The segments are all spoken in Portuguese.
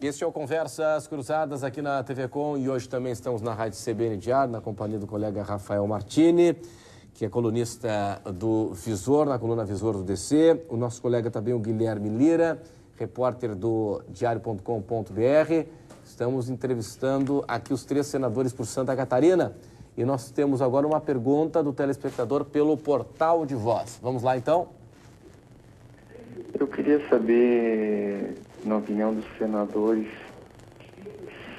Este é o Conversas Cruzadas aqui na TV Com e hoje também estamos na Rádio CBN Diário, na companhia do colega Rafael Martini, que é colunista do Visor, na coluna Visor do DC. O nosso colega também, o Guilherme Lira, repórter do diario.com.br. Estamos entrevistando aqui os 3 senadores por Santa Catarina e nós temos agora uma pergunta do telespectador pelo Portal de Voz. Vamos lá, então? Eu queria saber, na opinião dos senadores,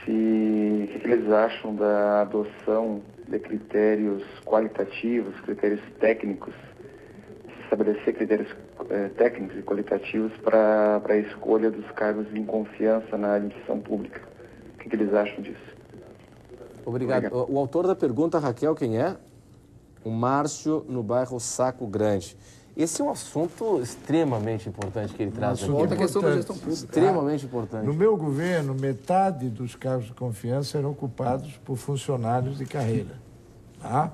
o que eles acham da adoção de critérios qualitativos, critérios técnicos, estabelecer critérios técnicos e qualitativos para a escolha dos cargos de confiança na administração pública. O que eles acham disso? Obrigado. O autor da pergunta, Raquel, quem é? O Márcio, no bairro Saco Grande. Esse é um assunto extremamente importante que ele traz aqui. Outra questão da gestão pública. Extremamente importante. No meu governo, metade dos cargos de confiança eram ocupados por funcionários de carreira. Tá?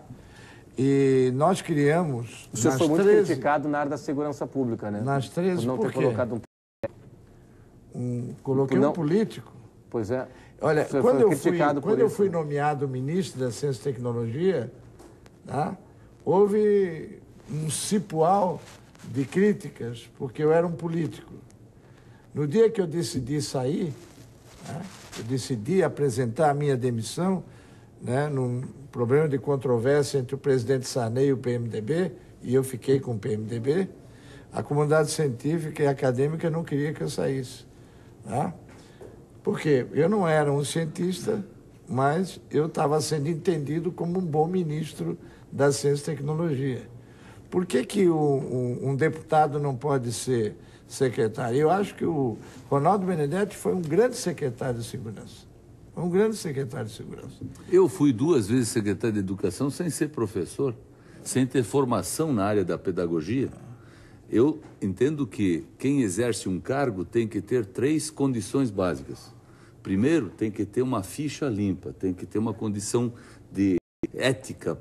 E nós criamos... O senhor foi muito criticado na área da segurança pública, né? Nas 13, por não ter colocado coloquei um político. Pois é. Olha, quando eu fui nomeado ministro da Ciência e Tecnologia, tá? Houve um cipual de críticas, porque eu era um político. No dia que eu decidi sair, né, eu decidi apresentar a minha demissão, né, num problema de controvérsia entre o presidente Sarney e o PMDB, e eu fiquei com o PMDB, a comunidade científica e acadêmica não queria que eu saísse. Tá? Porque eu não era um cientista, mas eu estava sendo entendido como um bom ministro da Ciência e Tecnologia. Por que um deputado não pode ser secretário? Eu acho que o Ronaldo Benedetti foi um grande secretário de segurança. Um grande secretário de segurança. Eu fui 2 vezes secretário de Educação sem ser professor, sem ter formação na área da pedagogia. Eu entendo que quem exerce um cargo tem que ter 3 condições básicas. Primeiro, tem que ter uma ficha limpa, tem que ter uma condição de ética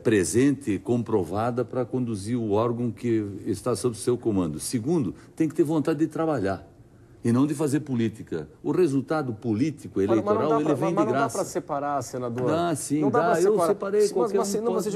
presente, comprovada para conduzir o órgão que está sob seu comando. Segundo, tem que ter vontade de trabalhar e não de fazer política. O resultado político, eleitoral, ele vem de graça. Não dá para separar, senador. Dá, sim, dá. Eu separei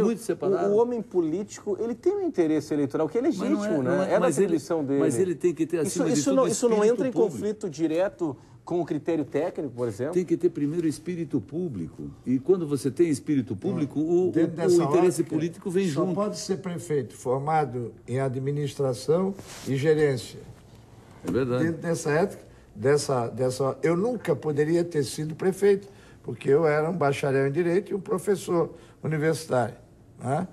muito separado. O homem político, ele tem um interesse eleitoral que é legítimo, né? É da atribuição dele. Mas ele tem que ter, acima de tudo, isso não entra em conflito direto com o critério técnico, por exemplo? Tem que ter primeiro espírito público. E quando você tem espírito público, o interesse político vem junto. Só pode ser prefeito formado em administração e gerência. É verdade. Dentro dessa ética, eu nunca poderia ter sido prefeito, porque eu era um bacharel em Direito e um professor universitário. Né?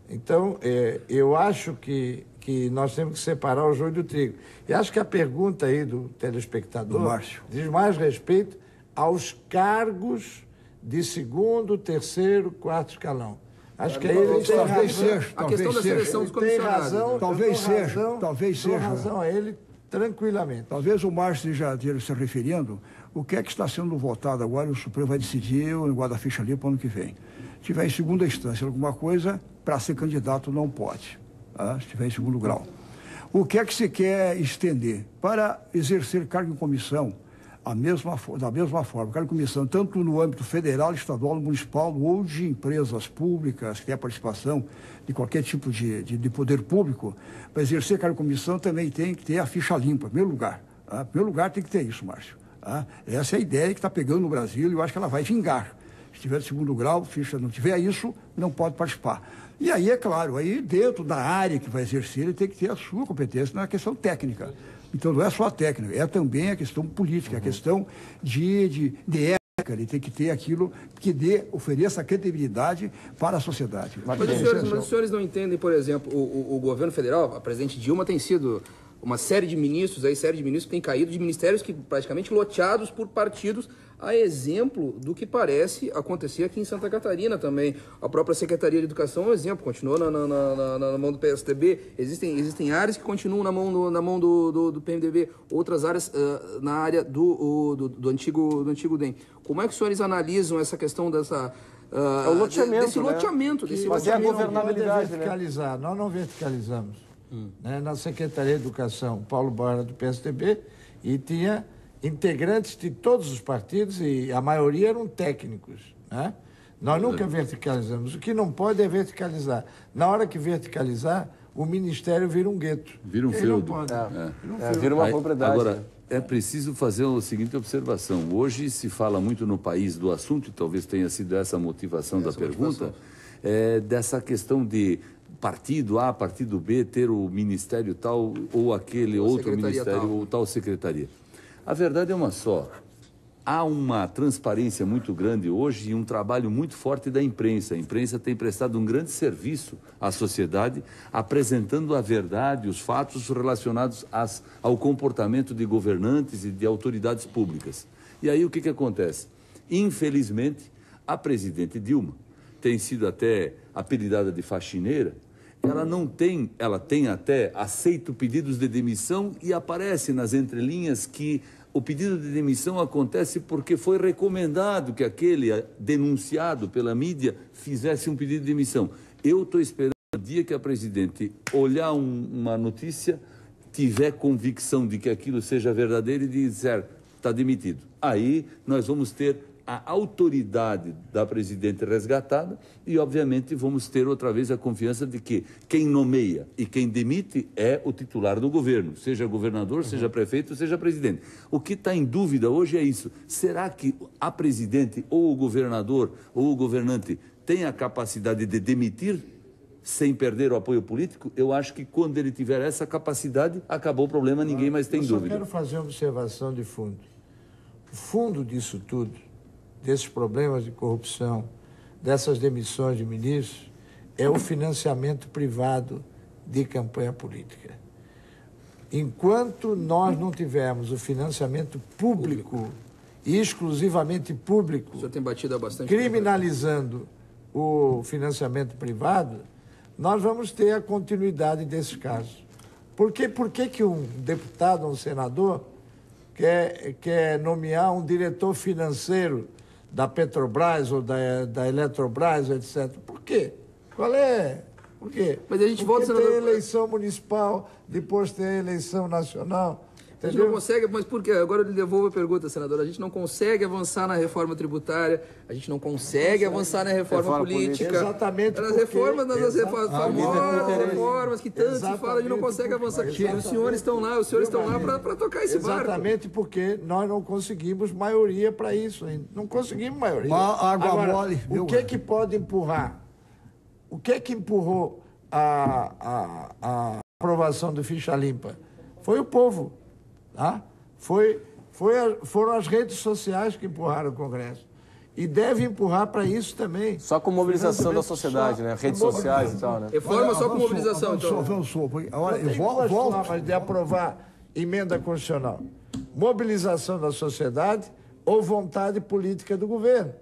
Então, eu acho que nós temos que separar o joio do trigo. E acho que a pergunta aí do telespectador diz mais respeito aos cargos de 2º, 3º, 4º escalão. Acho que aí ele tem razão. A questão da seleção dos comissionados. Talvez seja. Dou razão a ele tranquilamente. Talvez o Márcio esteja se referindo o que é que está sendo votado agora e o Supremo vai decidir o negócio da ficha limpa para o ano que vem. Se tiver em segunda instância alguma coisa, para ser candidato não pode. Se estiver em 2º grau. O que é que se quer estender? Para exercer cargo em comissão, da mesma forma, cargo em comissão, tanto no âmbito federal, estadual, municipal ou de empresas públicas, que tem a participação de qualquer tipo de poder público, para exercer cargo em comissão também tem que ter a ficha limpa, em primeiro lugar. Em primeiro lugar tem que ter isso, Márcio. Essa é a ideia que está pegando no Brasil e eu acho que ela vai vingar. Se tiver de 2º grau, ficha não tiver isso, não pode participar. E aí, é claro, aí dentro da área que vai exercer, ele tem que ter a sua competência na questão técnica. Então, não é só a técnica, é também a questão política, a questão de ética. Ele tem que ter aquilo que ofereça credibilidade para a sociedade. Mas os senhores não entendem, por exemplo, o governo federal, a presidente Dilma tem sido uma série de ministros que têm caído de ministérios que praticamente loteados por partidos, a exemplo do que parece acontecer aqui em Santa Catarina também. A própria Secretaria de Educação é um exemplo, continua na mão do PSDB. Existem áreas que continuam na mão do PMDB, outras áreas na área do antigo DEM. Como é que os senhores analisam essa questão dessa... é o loteamento, desse loteamento. Mas é a governabilidade, Nós não verticalizamos. Né? Na Secretaria de Educação, Paulo Barra do PSDB, e tinha integrantes de todos os partidos e a maioria eram técnicos, né? Nós nunca verticalizamos. O que não pode é verticalizar. Na hora que verticalizar, o ministério vira um gueto. Vira um feudo. Vira uma propriedade. Agora, é preciso fazer a seguinte observação. Hoje se fala muito no país do assunto, e talvez tenha sido essa a motivação da pergunta, dessa questão de partido A, partido B, ter o ministério tal ou aquele outro ministério ou tal secretaria. A verdade é uma só. Há uma transparência muito grande hoje e um trabalho muito forte da imprensa. A imprensa tem prestado um grande serviço à sociedade, apresentando a verdade, os fatos relacionados ao comportamento de governantes e de autoridades públicas. E aí o que acontece? Infelizmente, a presidente Dilma tem sido até apelidada de faxineira. Ela tem até aceito pedidos de demissão e aparece nas entrelinhas que o pedido de demissão acontece porque foi recomendado que aquele denunciado pela mídia fizesse um pedido de demissão. Eu estou esperando o dia que a presidente olhar uma notícia, tiver convicção de que aquilo seja verdadeiro e dizer, está demitido. Aí nós vamos ter a autoridade da presidente resgatada e, obviamente, vamos ter outra vez a confiança de que quem nomeia e quem demite é o titular do governo, seja governador, seja prefeito, seja presidente. O que está em dúvida hoje é isso. Será que a presidente ou o governador ou o governante tem a capacidade de demitir sem perder o apoio político? Eu acho que quando ele tiver essa capacidade, acabou o problema, ninguém mais tem dúvida. Eu quero fazer uma observação de fundo. O fundo disso tudo, desses problemas de corrupção, dessas demissões de ministros, é o financiamento privado de campanha política. Enquanto nós não tivermos o financiamento público e exclusivamente público, o senhor tem batido há bastante criminalizando o financiamento privado, nós vamos ter a continuidade desses casos. Por que um deputado, um senador, quer nomear um diretor financeiro da Petrobras ou da Eletrobras, etc. Por quê? Qual é? Por quê? Mas a gente volta, senador, tem eleição municipal, depois tem a eleição nacional. A gente não consegue, mas por quê? Agora eu lhe devolvo a pergunta, senador. A gente não consegue avançar na reforma tributária, a gente não consegue avançar na reforma política. Exatamente. Nas reformas, famosas reformas que tanto se fala, a gente não consegue avançar. Os senhores estão lá, para tocar esse barco. Exatamente porque nós não conseguimos maioria para isso ainda. Não conseguimos maioria. Água mole. O que pode empurrar? O que empurrou a aprovação do Ficha Limpa? Foi o povo. Tá? Foram as redes sociais que empurraram o Congresso. E deve empurrar para isso também. Só com mobilização da sociedade, né? Redes sociais e tal, né? Reforma só com mobilização, então. Avançou. Olha, eu volto de aprovar emenda constitucional. Mobilização da sociedade ou vontade política do governo.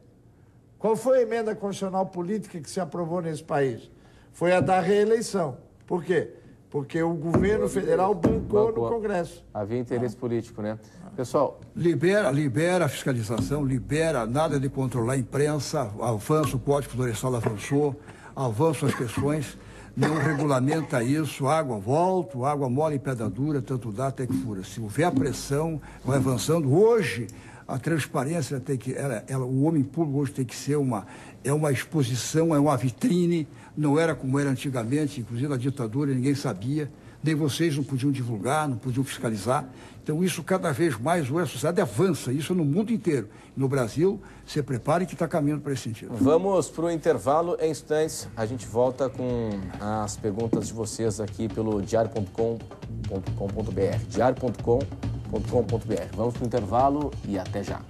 Qual foi a emenda constitucional política que se aprovou nesse país? Foi a da reeleição. Por quê? Porque o governo federal bancou no Congresso. Havia interesse político, né? Pessoal... Libera a fiscalização, libera nada de controlar a imprensa, avança o Código Florestal avançou, avançam as questões, não regulamenta isso, água mole em pedra dura, tanto dá até que fura. Se houver a pressão, vai avançando. Hoje, a transparência tem que... o homem público hoje tem que ser uma exposição, é uma vitrine. Não era como era antigamente, inclusive na ditadura, ninguém sabia, nem vocês não podiam divulgar, não podiam fiscalizar. Então isso cada vez mais, a sociedade avança, isso no mundo inteiro. No Brasil, se prepare que está caminhando para esse sentido. Vamos para o intervalo, em instantes a gente volta com as perguntas de vocês aqui pelo diario.com.br, diario.com.br. Vamos para o intervalo e até já.